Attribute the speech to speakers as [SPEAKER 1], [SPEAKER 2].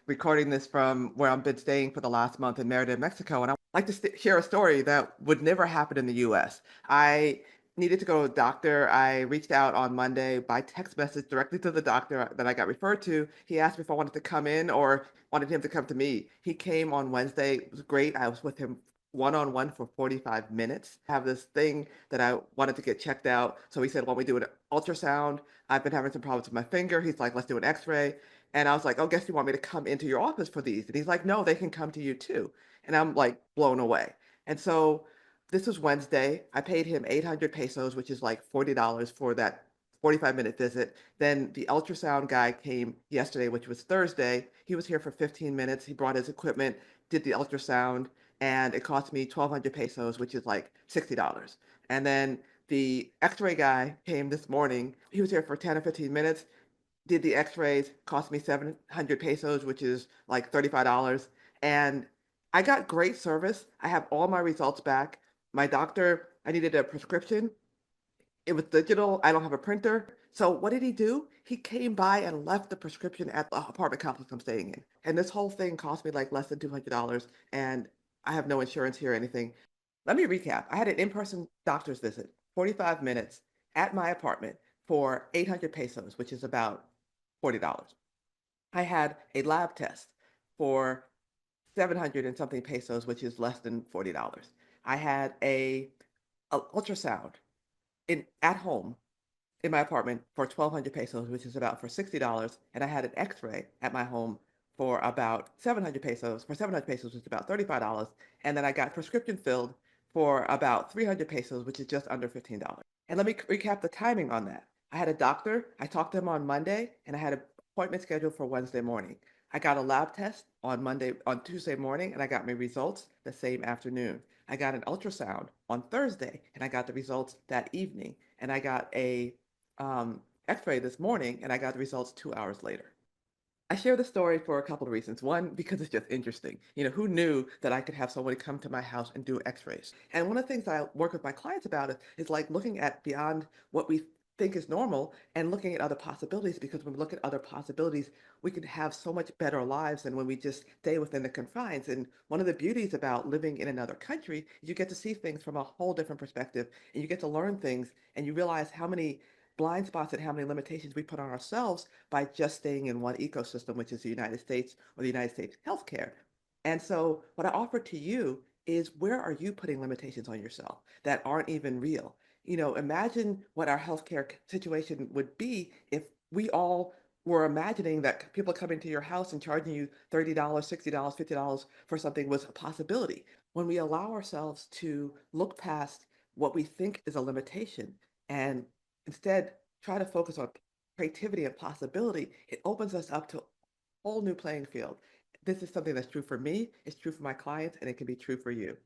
[SPEAKER 1] recording this from where I've been staying for the last month in Mérida, Mexico, and I'd like to share a story that would never happen in the US. I needed to go to a doctor. I reached out on Monday by text message directly to the doctor that I got referred to. He asked me if I wanted to come in or wanted him to come to me. He came on Wednesday. It was great. I was with him one-on-one for 45 minutes. I have this thing that I wanted to get checked out. So he said, "Why don't we do an ultrasound? I've been having some problems with my finger." He's like, "Let's do an x-ray." And I was like, "Oh, guess you want me to come into your office for these?" And he's like, "No, they can come to you too." And I'm like blown away. And so this was Wednesday. I paid him 800 pesos, which is like $40 for that 45-minute visit. Then the ultrasound guy came yesterday, which was Thursday. He was here for 15 minutes. He brought his equipment, did the ultrasound, and it cost me 1,200 pesos, which is like $60. And then the x-ray guy came this morning. He was here for 10 or 15 minutes, did the x-rays, cost me 700 pesos, which is like $35. And I got great service. I have all my results back. My doctor, I needed a prescription. It was digital. I don't have a printer. So what did he do? He came by and left the prescription at the apartment complex I'm staying in. And this whole thing cost me like less than $200. And I have no insurance here or anything. Let me recap. I had an in-person doctor's visit, 45 minutes at my apartment for 800 pesos, which is about $40. I had a lab test for 700 and something pesos, which is less than $40. I had a ultrasound at home in my apartment for 1,200 pesos, which is about for $60. And I had an x-ray at my home for about 700 pesos, which is about $35. And then I got prescription filled for about 300 pesos, which is just under $15. And let me recap the timing on that. I had a doctor, I talked to him on Monday, and I had an appointment scheduled for Wednesday morning. I got a lab test on Tuesday morning, and I got my results the same afternoon. I got an ultrasound on Thursday, and I got the results that evening. And I got a x-ray this morning, and I got the results 2 hours later. I share the story for a couple of reasons. One, because it's just interesting. Who knew that I could have somebody come to my house and do x-rays? And one of the things I work with my clients about is like looking at beyond what we think is normal and looking at other possibilities, because when we look at other possibilities, we can have so much better lives than when we just stay within the confines. And one of the beauties about living in another country is you get to see things from a whole different perspective, and you get to learn things, and you realize how many blind spots and how many limitations we put on ourselves by just staying in one ecosystem, which is the United States or the United States healthcare. And so, what I offer to you is, where are you putting limitations on yourself that aren't even real? Imagine what our healthcare situation would be if we all were imagining that people coming to your house and charging you $30, $60, $50 for something was a possibility. When we allow ourselves to look past what we think is a limitation and instead try to focus on creativity and possibility, it opens us up to a whole new playing field. This is something that's true for me, it's true for my clients, and it can be true for you.